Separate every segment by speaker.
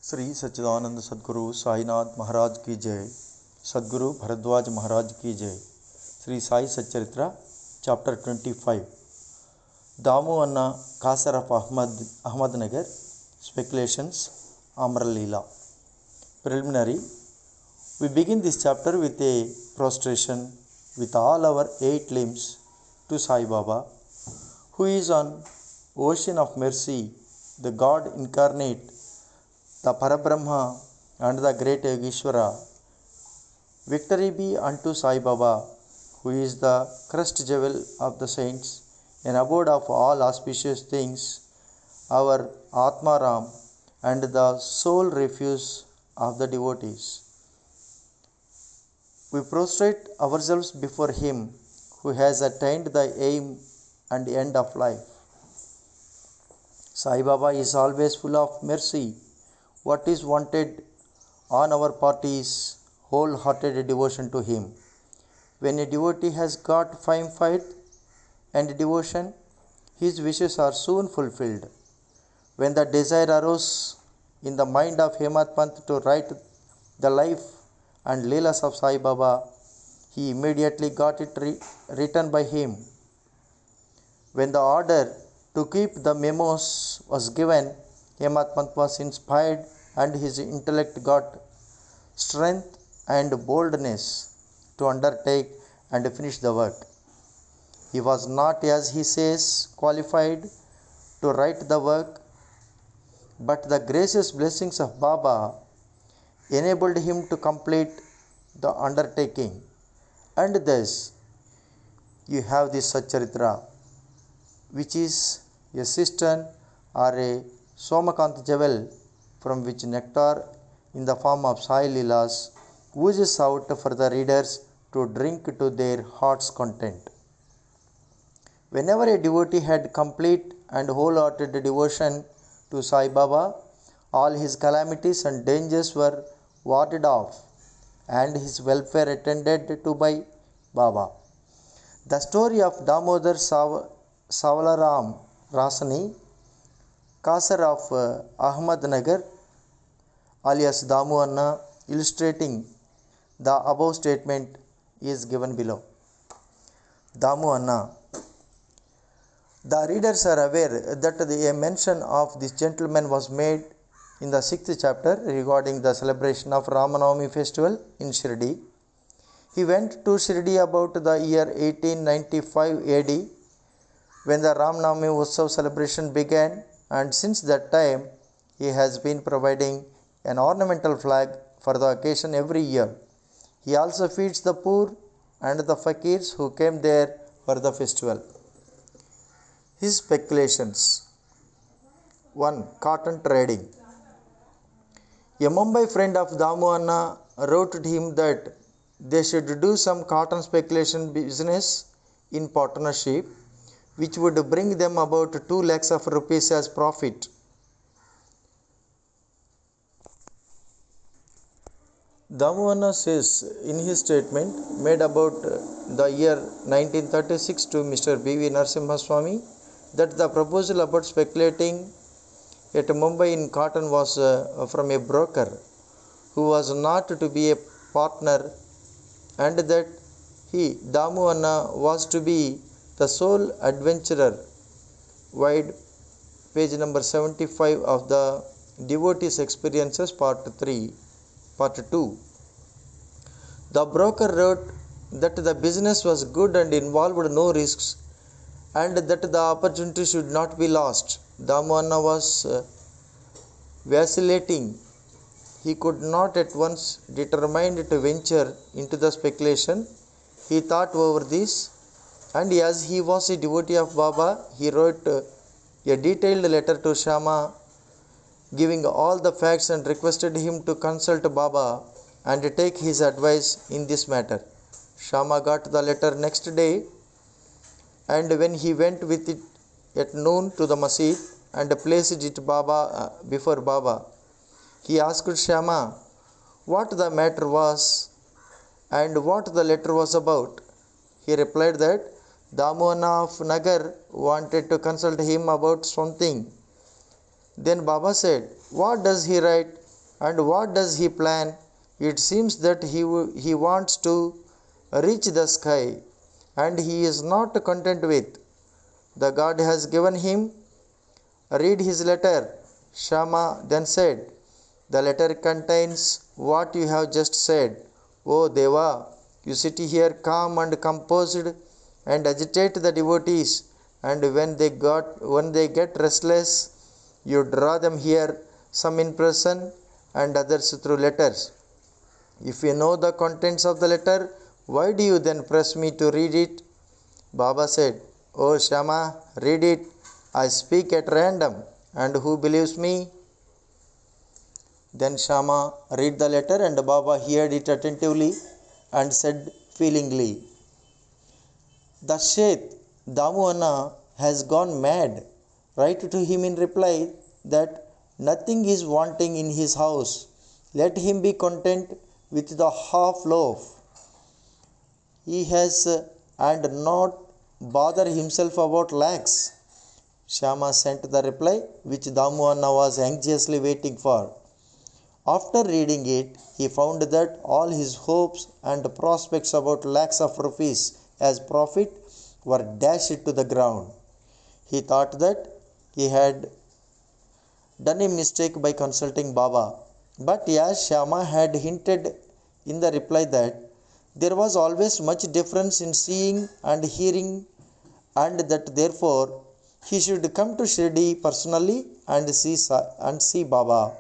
Speaker 1: श्री सच्चिदानंद सद्गुरु साईनाथ महाराज की जय। सद्गुरु भरद्वाज महाराज की जय। Shri Sai Satcharitra chapter 25 Damu Anna Kasar of Ahmednagar speculations Amral Leela. Preliminary. We begin this chapter with a prostration with all our 8 limbs to Sai Baba, who is an ocean of mercy, the God incarnate, the Parabrahma and the great Yogeshwara. Victory be unto Sai Baba, who is the crest jewel of the saints, an abode of all auspicious things, our Atma Ram, and the sole refuge of the devotees. We prostrate ourselves before Him who has attained the aim and end of life. Sai Baba is always full of mercy. What is wanted on our part is wholehearted devotion to Him. When a devotee has got firm faith and devotion, his wishes are soon fulfilled. When the desire arose in the mind of Hemat Pant to write the life and Leelas of Sai Baba, he immediately got it written by him. When the order to keep the memos was given, Hemat Pant was inspired and his intellect got strength and boldness to undertake and finish the work. He was not, as he says, qualified to write the work, but the gracious blessings of Baba enabled him to complete the undertaking. And thus, you have this sachharitra, which is a cistern or a somakant jewel from which nectar in the form of Sai Leelas oozes out for the readers to drink to their heart's content. Whenever a devotee had complete and wholehearted devotion to Sai Baba, all his calamities and dangers were warded off and his welfare attended to by Baba. The story of Damodar Savalaram Rasani, Kasar of Ahmednagar, alias Damu Anna, illustrating the above statement is given below. Damu Anna. The readers are aware that a mention of this gentleman was made in the 6th chapter regarding the celebration of Ramanavami festival in Shirdi. He went to Shirdi about the year 1895 AD when the Ramanavami Utsav celebration began, and since that time he has been providing an ornamental flag for the occasion every year. He also feeds the poor and the fakirs who came there for the festival. His speculations. 1. Cotton trading. A Mumbai friend of Damu Anna wrote to him that they should do some cotton speculation business in partnership, which would bring them about 2 lakhs of rupees as profit. Damu Anna says in his statement made about the year 1936 to Mr. B.V. Narasimha Swami that the proposal about speculating at Mumbai in cotton was from a broker who was not to be a partner, and that he, Damu Anna, was to be the sole adventurer. Wide page number 75 of the Devotees Experiences Part 2. The broker wrote that the business was good and involved no risks, and that the opportunity should not be lost. Damu Anna was vacillating. He could not at once determine to venture into the speculation. He thought over this, and as he was a devotee of Baba, he wrote a detailed letter to Shama giving all the facts and requested him to consult Baba and take his advice in this matter. Shama got the letter next day, and when he went with it at noon to the masjid and placed it before Baba, he asked Shama what the matter was and what the letter was about. He replied that Damu Anna of Nagar wanted to consult him about something. Then Baba said, "What does he write?" And what does he plan? It seems that he wants to reach the sky, and he is not content with the God has given him. Read his letter. Shama then said, the letter contains what you have just said. O Deva, you sit here calm and composed and agitate the devotees, and when they get restless, you draw them here, some in person and others through letters. If you know the contents of the letter, why do you then press me to read it? Baba said, O Shama, read it. I speak at random, and who believes me? Then Shama read the letter, and Baba heard it attentively and said feelingly, the Sheth, Damu Anna, has gone mad. Write to him in reply that nothing is wanting in his house. Let him be content with the half loaf he has and not bother himself about lakhs. Shama sent the reply which Damu Anna was anxiously waiting for. After reading it, he found that all his hopes and prospects about lakhs of rupees as profit were dashed to the ground. He thought that he had done a mistake by consulting Baba. But as Shama had hinted in the reply that there was always much difference in seeing and hearing, and that therefore he should come to Shirdi personally and see Baba.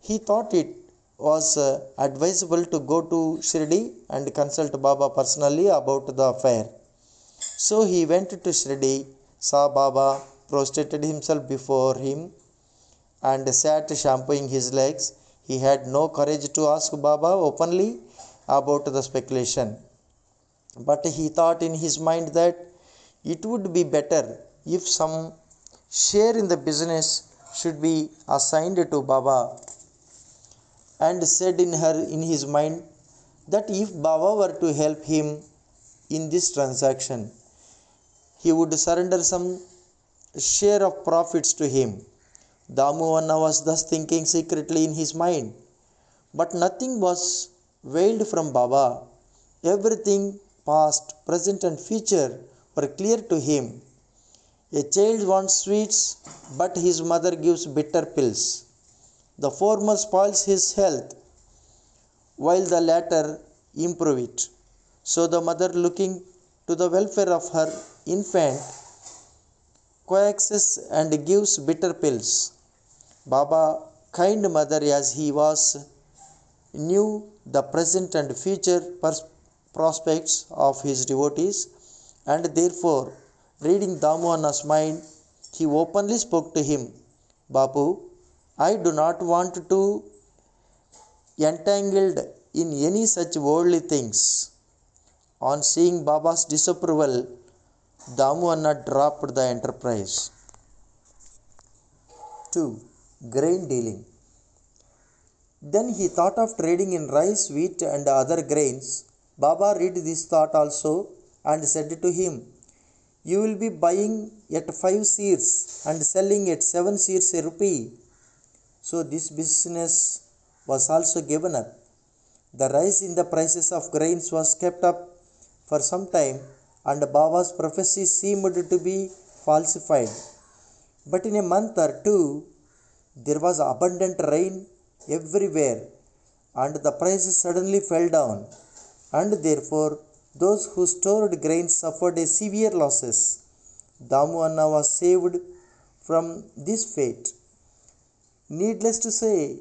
Speaker 1: He thought it was advisable to go to Shirdi and consult Baba personally about the affair. So he went to Shirdi, saw Baba, prostrated himself before him, and sat shampooing his legs. He had no courage to ask Baba openly about the speculation, but he thought in his mind that it would be better if some share in the business should be assigned to Baba, and said in his mind that if Baba were to help him in this transaction, he would surrender some share of profits to him. Damu Anna was thus thinking secretly in his mind, but nothing was veiled from Baba. Everything, past, present and future, were clear to him. A child wants sweets, but his mother gives bitter pills. The former spoils his health, while the latter improves it. So the mother, looking to the welfare of her infant, coaxes and gives bitter pills. Baba, kind mother as he was, knew the present and future prospects of his devotees, and therefore, reading Damu Anna's mind, he openly spoke to him, Babu, I do not want to entangled in any such worldly things. On seeing Baba's disapproval, Damu Anna dropped the enterprise. 2. Grain dealing. Then he thought of trading in rice, wheat and other grains. Baba read this thought also and said to him, you will be buying at 5 seers and selling at 7 seers a rupee. So this business was also given up. The rise in the prices of grains was kept up for some time, and Baba's prophecy seemed to be falsified. But in a month or two, there was abundant rain everywhere, and the prices suddenly fell down, and therefore those who stored grains suffered a severe losses. Damu Anna was saved from this fate. Needless to say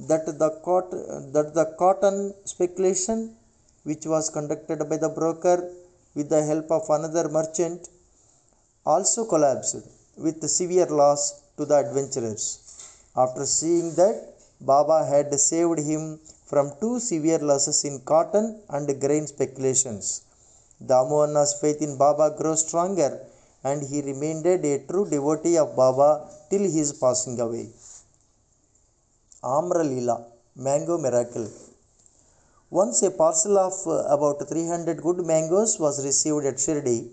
Speaker 1: that the cotton speculation, which was conducted by the broker with the help of another merchant, also collapsed with severe loss to the adventurers. After seeing that Baba had saved him from 2 severe losses in cotton and grain speculations, Damu Anna's faith in Baba grew stronger, and he remained a true devotee of Baba till his passing away. Amra Leela, Mango Miracle. Once a parcel of about 300 good mangoes was received at Shirdi.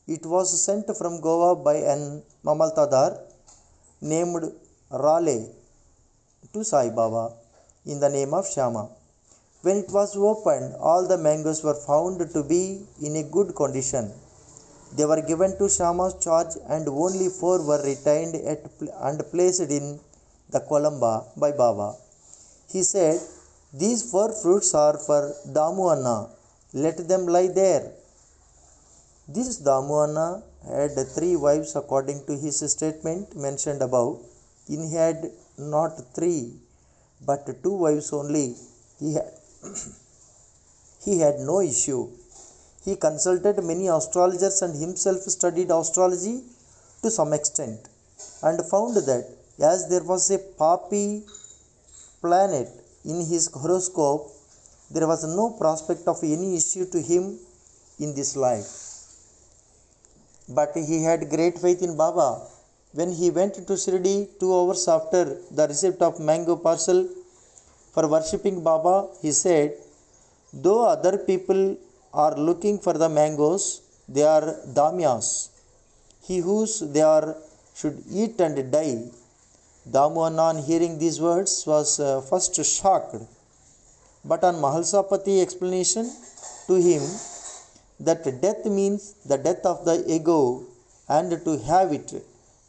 Speaker 1: It was sent from Goa by an mamaltadar named Raleigh to Sai Baba in the name of Shama. When it was opened, all the mangoes were found to be in a good condition. They were given to Shama's charge and only 4 were retained and placed in the Columba by Baba. He said, "These 4 fruits are for Damu Anna. Let them lie there." This Damu Anna had 3 wives according to his statement mentioned above. He had not 3 but 2 wives only. He had, he had no issue. He consulted many astrologers and himself studied astrology to some extent and found that as there was a Papi planet in his horoscope, there was no prospect of any issue to him in this life. But he had great faith in Baba. When he went to Shirdi 2 hours after the receipt of mango parcel for worshipping Baba, he said, "Though other people are looking for the mangoes, they are damyas. He whose they are should eat and die." Damu Anna, on hearing these words, was first shocked. But on Mahalsapati explanation to him that death means the death of the ego, and to have it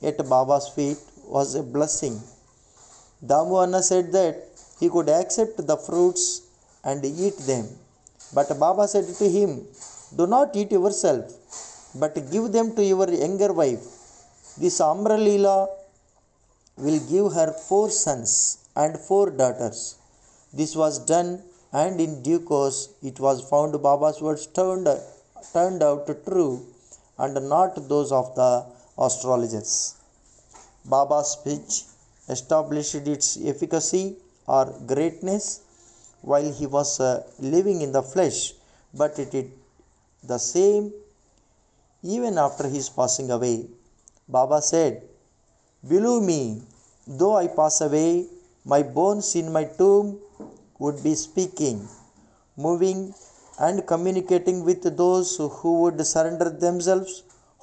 Speaker 1: at Baba's feet was a blessing. Damu Anna said that he could accept the fruits and eat them. But Baba said to him, "Do not eat yourself, but give them to your younger wife. This Amralila will give her 4 sons and 4 daughters." This was done, and in due course it was found Baba's words turned out true and not those of the astrologers. Baba's speech established its efficacy or greatness while he was living in the flesh, but it did the same even after his passing away. Baba said, "Believe me, though I pass away, my bones in my tomb would be speaking, moving, and communicating with those who would surrender themselves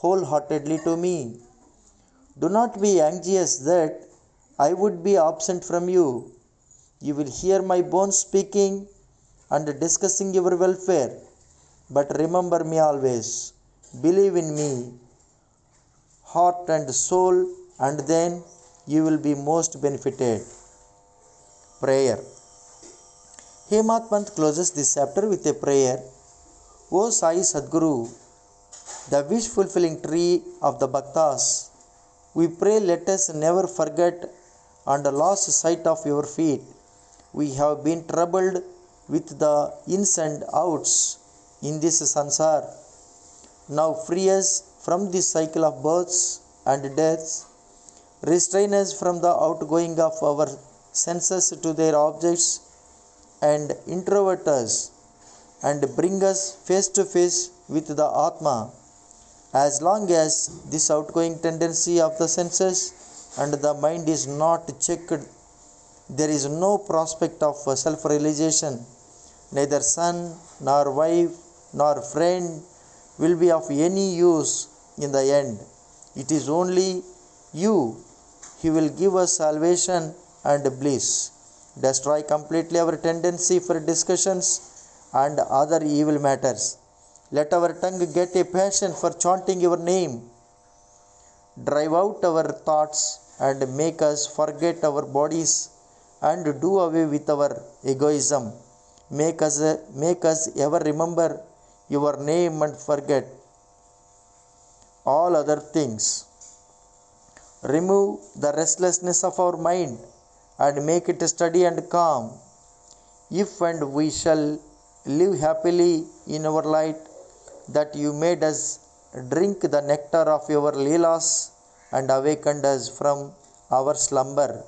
Speaker 1: wholeheartedly to me. Do not be anxious that I would be absent from you. You will hear my bones speaking and discussing your welfare. But remember me always. Believe in me, heart and soul, and then you will be most benefited." Prayer. Hemat Pant closes this chapter with a prayer. O Sai Sadguru, the wish fulfilling tree of the Bhaktas, we pray let us never forget and lose sight of your feet. We have been troubled with the ins and outs in this sansar. Now free us from this cycle of births and deaths. Restrain us from the outgoing of our senses to their objects and introvert us and bring us face to face with the Atma. As long as this outgoing tendency of the senses and the mind is not checked, there is no prospect of self-realization. Neither son, nor wife, nor friend will be of any use in the end. It is only you who will give us salvation and bliss. Destroy completely our tendency for discussions and other evil matters. Let our tongue get a passion for chanting your name. Drive out our thoughts and make us forget our bodies and do away with our egoism. Make us ever remember your name and forget all other things. Remove the restlessness of our mind and make it steady and calm. If and we shall live happily in our light, that you made us drink the nectar of your leelas and awakened us from our slumber,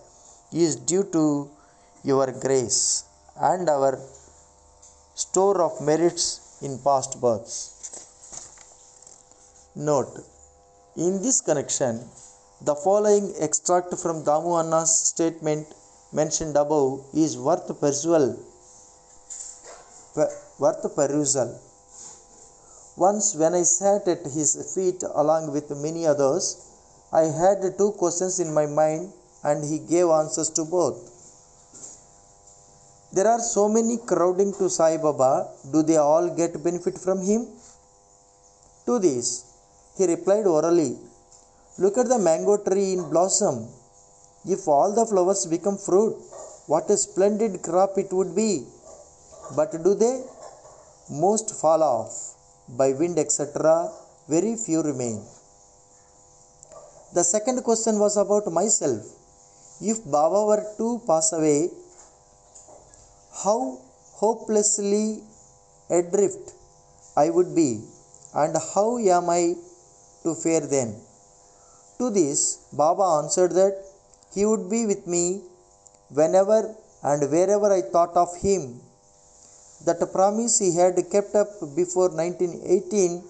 Speaker 1: is due to your grace and our store of merits in past births. Note: in this connection, the following extract from Damu Anna's statement mentioned above is worth perusal. Once, when I sat at his feet along with many others, I had 2 questions in my mind, and he gave answers to both. There are so many crowding to Sai Baba. Do they all get benefit from him? To this, he replied orally, look at the mango tree in blossom. If all the flowers become fruit, what a splendid crop it would be. But do they? Most fall off by wind, etc. Very few remain. The second question was about myself. If Baba were to pass away, how hopelessly adrift I would be, and how am I to fare then? To this, Baba answered that he would be with me whenever and wherever I thought of him. That promise he had kept up before 1918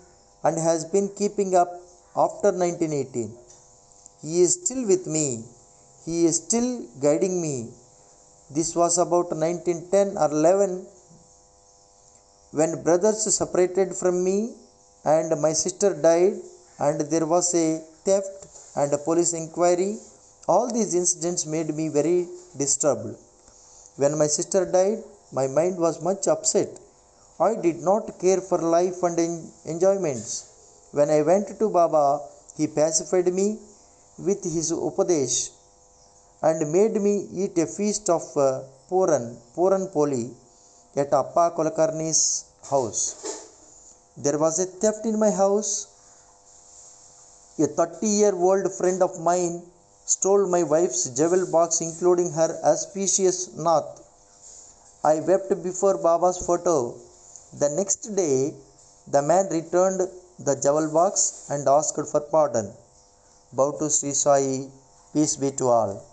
Speaker 1: and has been keeping up after 1918. He is still with me. He is still guiding me. This was about 1910 or 11 when brothers separated from me and my sister died and there was a theft and a police inquiry. All these incidents made me very disturbed. When my sister died, my mind was much upset. I did not care for life and enjoyments. When I went to Baba, he pacified me with his upadesh and made me eat a feast of Puran Poli at Appa Kolakarni's house. There was a theft in my house. A 30-year-old friend of mine stole my wife's jewel box including her auspicious nath. I wept before Baba's photo. The next day, the man returned the jewel box and asked for pardon. Bow to Sri Sai, peace be to all.